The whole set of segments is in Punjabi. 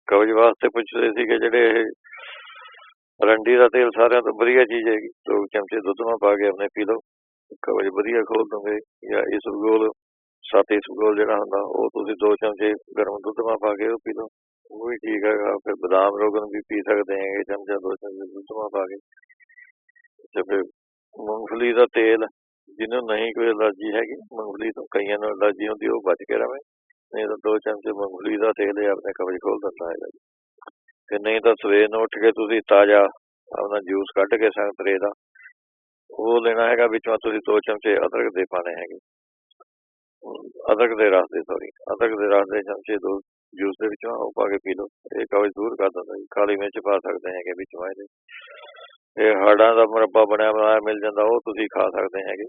ਕਬਜ਼ ਵਾਸਤੇ ਪੁੱਛਦੇ ਸੀਗੇ ਜਿਹੜੇ ਇਹ ਰੰਡੀ ਦਾ ਤੇਲ ਸਾਰਿਆਂ ਤੋਂ ਵਧੀਆ ਚੀਜ਼ ਹੈਗੀ। 2 ਚਮਚੇ ਦੁੱਧ ਨਾਲ ਪਾ ਕੇ ਆਪਣੇ ਪੀ ਲਓ, ਕਬਜ਼ ਵਧੀਆ ਖੋਲ ਦੂੰਗੇ। ਜਾਂ ਇਸਬਗੋਲ 7 ਇਸਬਗੋਲ ਜਿਹੜਾ ਹੁੰਦਾ ਉਹ ਤੁਸੀਂ 2 ਚਮਚੇ ਗਰਮ ਦੁੱਧ ਨਾਲ ਪਾ ਕੇ ਉਹ ਪੀ ਲਓ, ਉਹ ਵੀ ਠੀਕ ਹੈਗਾ। ਫਿਰ ਬਦਾਮ ਰੋਗਨ ਵੀ ਪੀ ਸਕਦੇ ਹੈਗੇ, ਚਮਚਾ 2 ਚਮਚੇ ਦੁੱਧ ਨਾਲ ਪਾ ਕੇ। ਤੇ ਫਿਰ ਮੂੰਗਫਲੀ ਦਾ ਤੇਲ, ਜਿਹਨੂੰ ਨਹੀਂ ਕੋਈ ਐਲਰਜੀ ਹੈਗੀ ਮੂੰਗਫਲੀ ਤੋਂ, ਕਈਆਂ ਨੂੰ ਐਲਰਜੀ ਹੁੰਦੀ, ਉਹ ਬਚ ਕੇ ਰਵੇ। ਨਹੀਂ ਤਾਂ 2 ਚਮਚੇ ਮੂੰਗਫਲੀ ਦਾ ਤੇਲ ਇਹ ਆਪਣੇ ਕਬਜ਼ ਖੋਲ ਦਿੰਦਾ ਹੈਗਾ ਜੀ। ਤੇ ਨਹੀਂ ਤਾਂ ਸਵੇਰ ਨੂੰ ਉੱਠ ਕੇ ਤੁਸੀਂ ਤਾਜ਼ਾ ਆਪਣਾ ਜੂਸ ਕੱਢ ਕੇ ਸੰਤਰੇ ਦਾ ਉਹ ਲੈਣਾ ਹੈਗਾ, ਵਿੱਚੋਂ ਤੁਸੀਂ 2 ਚਮਚੇ ਅਦਰਕ ਦੇ ਪਾਣੇ ਹੈਗੇ, ਅਦਰਕ ਦੇ ਰਸ ਦੇ, ਅਦਰਕ ਦੇ ਰਸ ਦੇ ਚਮਚੇ 2 ਜੂਸ ਦੇ ਵਿੱਚੋਂ ਉਹ ਪਾ ਕੇ ਪੀ ਲਓ, ਇਹ ਕਬਜ਼ ਦੂਰ ਕਰ ਦਿੰਦਾ ਜੀ। ਕਾਲੀ ਮਿਰਚ ਪਾ ਸਕਦੇ ਹੈਗੇ ਵਿੱਚੋਂ ਇਹਦੇ। ਇਹ ਹਾੜਾਂ ਦਾ ਮੁਰੱਬਾ ਬਣਿਆ ਬਣਾਇਆ ਮਿਲ ਜਾਂਦਾ, ਉਹ ਤੁਸੀਂ ਖਾ ਸਕਦੇ ਹੈਗੇ।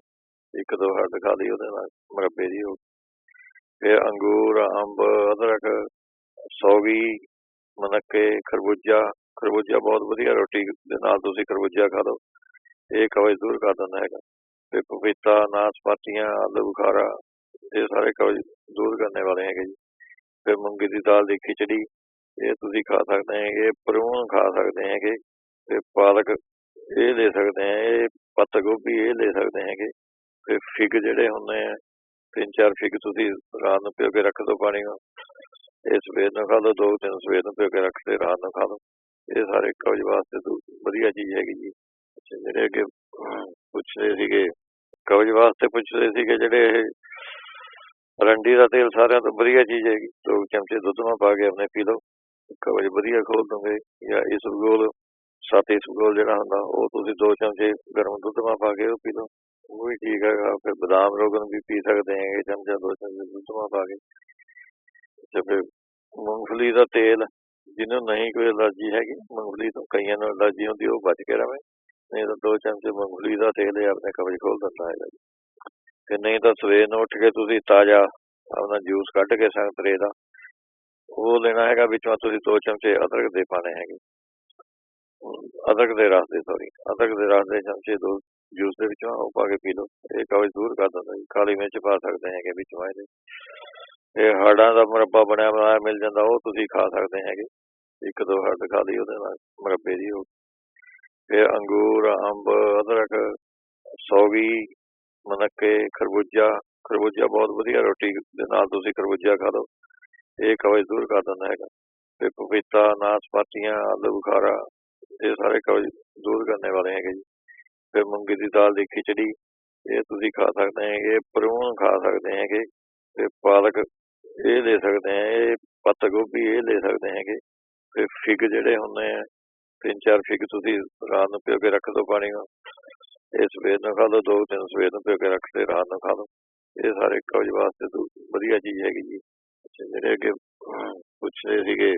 1-2 ਹੱਡ ਖਾ ਲਈ ਉਹਦੇ ਨਾਲ ਮੁਰੱਬੇ ਦੀ। ਉਹ ਫਿਰ ਅੰਗੂਰ, ਅੰਬ, ਅਦਰਕ, ਸੌਗੀ, ਮਨੱਕੇ, ਖਰਬੂਜਾ ਬਹੁਤ ਵਧੀਆ, ਰੋਟੀ ਦੇ ਨਾਲ ਤੁਸੀਂ ਖਰਬੂਜਾ ਖਾ ਲਓ, ਇਹ ਕਬਜ਼ ਦੂਰ ਕਰ ਦਿੰਦਾ ਹੈਗਾ। ਤੇ ਪਪੀਤਾ, ਨਾਸਪਾਤੀਆਂ, ਆਲੂ ਬੁਖਾਰਾ, ਇਹ ਸਾਰੇ ਕਬਜ਼ ਦੂਰ ਕਰਨੇ ਵਾਲੇ ਹੈਗੇ ਜੀ। ਫਿਰ ਮੂੰਗੀ ਦੀ ਦਾਲ ਦੀ ਖਿਚੜੀ, ਇਹ ਤੁਸੀਂ ਖਾ ਸਕਦੇ ਹੈਗੇ। ਪ੍ਰੂਨ ਖਾ ਸਕਦੇ ਹੈਗੇ। ਤੇ ਪਾਲਕ ਇਹ ਲੈ ਸਕਦੇ ਆ, ਇਹ ਪੱਤ ਗੋਭੀ ਇਹ ਲੈ ਸਕਦੇ ਹੈਗੇ। ਤੇ ਫਿਗ ਜਿਹੜੇ ਹੁੰਦੇ ਆ, 3-4 ਫਿਗ ਤੁਸੀਂ ਰਾਤ ਨੂੰ ਪਿਓ ਕੇ ਰੱਖ ਦਿਓ ਪਾਣੀ ਨਾਲ, ਇਹ ਸਵੇਰ ਨੂੰ ਖਾ ਲਓ, 2-3 ਸਵੇਰ ਨੂੰ ਪਿਓ ਕੇ ਰੱਖ ਕੇ ਰਾਤ ਨੂੰ ਖਾ ਲਓ, ਇਹ ਸਾਰੇ ਕਬਜ਼ ਵਾਸਤੇ ਵਧੀਆ ਚੀਜ਼ ਹੈਗੀ ਜੀ। ਜਿਹੜੇ ਅੱਗੇ ਪੁੱਛਦੇ ਸੀਗੇ, ਕਬਜ਼ ਵਾਸਤੇ ਪੁੱਛਦੇ ਸੀਗੇ ਜਿਹੜੇ ਇਹ ਰੰਡੀ ਦਾ ਤੇਲ ਸਾਰਿਆਂ ਤੋਂ ਵਧੀਆ ਚੀਜ਼ ਹੈਗੀ। 2 ਚਮਚੇ ਦੁੱਧ ਨਾਲ ਪਾ ਕੇ ਆਪਣੇ ਪੀ ਲਓ, ਕਬਜ਼ ਵਧੀਆ ਖੋਲ ਦੂੰਗੇ। ਜਾਂ ਇਸਬਗੋਲ 7 ਇਸਬਗੋਲ ਜਿਹੜਾ ਹੁੰਦਾ ਉਹ ਤੁਸੀਂ 2 ਚਮਚੇ ਗਰਮ ਦੁੱਧ ਨਾਲ ਪਾ ਕੇ ਉਹ ਪੀ ਲਓ, ਉਹ ਵੀ ਠੀਕ ਹੈਗਾ। ਫਿਰ ਬਦਾਮ ਰੋਗਨ ਵੀ ਪੀ ਸਕਦੇ ਹੈਗੇ, ਚਮਚਾ 2 ਚਮਚੇ ਦੁੱਧ ਨਾਲ ਪਾ ਕੇ। ਤੇ ਫਿਰ ਮੂੰਗਫਲੀ ਦਾ ਤੇਲ, ਜਿਹਨੂੰ ਨਹੀਂ ਕੋਈ ਐਲਰਜੀ ਹੈਗੀ ਮੂੰਗਫਲੀ ਤੋਂ, ਕਈਆਂ ਨੂੰ ਐਲਰਜੀ ਹੁੰਦੀ, ਉਹ ਬਚ ਕੇ ਰਵੇ। ਨਹੀਂ ਤਾਂ 2 ਚਮਚੇ ਮੂੰਗਫਲੀ ਦਾ ਤੇਲ ਇਹ ਆਪਣੇ ਕਬਜ਼ ਖੋਲ ਦਿੰਦਾ ਹੈਗਾ ਜੀ। ਤੇ ਨਹੀਂ ਤਾਂ ਸਵੇਰ ਨੂੰ ਉੱਠ ਕੇ ਤੁਸੀਂ ਤਾਜ਼ਾ ਆਪਣਾ ਜੂਸ ਕੱਢ ਕੇ ਸੰਤਰੇ ਦਾ ਉਹ ਲੈਣਾ ਹੈਗਾ, ਵਿੱਚੋਂ ਤੁਸੀਂ 2 ਚਮਚੇ ਅਦਰਕ ਦੇ ਪਾਣੇ ਹੈਗੇ, ਅਦਰਕ ਦੇ ਰਸ ਦੇ, ਅਦਰਕ ਦੇ ਰਸ ਦੇ ਚਮਚੇ 2 ਜੂਸ ਦੇ ਵਿੱਚੋਂ ਉਹ ਪਾ ਕੇ ਪੀ ਲਓ, ਇਹ ਕਬਜ਼ ਦੂਰ ਕਰ ਦਿੰਦਾ ਜੀ। ਕਾਲੀ ਮਿਰਚ ਪਾ ਸਕਦੇ ਹੈਗੇ ਵਿੱਚੋਂ ਇਹਦੇ। ਇਹ ਹਾੜਾਂ ਦਾ ਮੁਰੱਬਾ ਬਣਿਆ ਬਣਾਇਆ ਮਿਲ ਜਾਂਦਾ, ਉਹ ਤੁਸੀਂ ਖਾ ਸਕਦੇ ਹੈਗੇ। 1-2 ਹੱਡ ਖਾ ਲਈ ਉਹਦੇ ਨਾਲ ਮੁਰੱਬੇ ਦੀ। ਉਹ ਫਿਰ ਅੰਗੂਰ, ਅੰਬ, ਅਦਰਕ, ਸੌਗੀ, ਮਨੱਕੇ, ਖਰਬੂਜਾ ਬਹੁਤ ਵਧੀਆ, ਰੋਟੀ ਦੇ ਨਾਲ ਤੁਸੀਂ ਖਰਬੂਜਾ ਖਾ ਲਓ, ਇਹ ਕਬਜ਼ ਦੂਰ ਕਰ ਦਿੰਦਾ ਹੈਗਾ। ਤੇ ਪਪੀਤਾ, ਨਾਸਪਾਤੀਆਂ, ਆਲੂ ਬੁਖਾਰਾ, ਇਹ ਸਾਰੇ ਕਬਜ਼ ਦੂਰ ਕਰਨੇ ਵਾਲੇ ਹੈਗੇ ਜੀ। ਫਿਰ ਮੂੰਗੀ ਦੀ ਦਾਲ ਦੀ ਖਿਚੜੀ, ਇਹ ਤੁਸੀਂ ਖਾ ਸਕਦੇ ਹੈਗੇ। ਪ੍ਰੂਨ ਖਾ ਸਕਦੇ ਹੈਗੇ। ਤੇ ਪਾਲਕ ਇਹ ਲੈ ਸਕਦੇ ਆ, ਇਹ ਪੱਤ ਗੋਭੀ ਇਹ ਲੈ ਸਕਦੇ ਹੈਗੇ। ਤੇ ਫਿਗ ਜਿਹੜੇ ਹੁੰਦੇ ਆ, 3-4 ਫਿਗ ਤੁਸੀਂ ਰਾਤ ਨੂੰ ਪਿਓ ਕੇ ਰੱਖ ਦਿਓ ਪਾਣੀ ਨਾਲ, ਇਹ ਸਵੇਰ ਨੂੰ ਖਾ ਲਓ, 2-3 ਸਵੇਰ ਨੂੰ ਪਿਓ ਕੇ ਰੱਖ ਕੇ ਰਾਤ ਨੂੰ ਖਾ ਲਓ, ਇਹ ਸਾਰੇ ਕਬਜ਼ ਵਾਸਤੇ ਵਧੀਆ ਚੀਜ਼ ਹੈਗੀ ਜੀ। ਜਿਹੜੇ ਅੱਗੇ ਪੁੱਛਦੇ ਸੀਗੇ,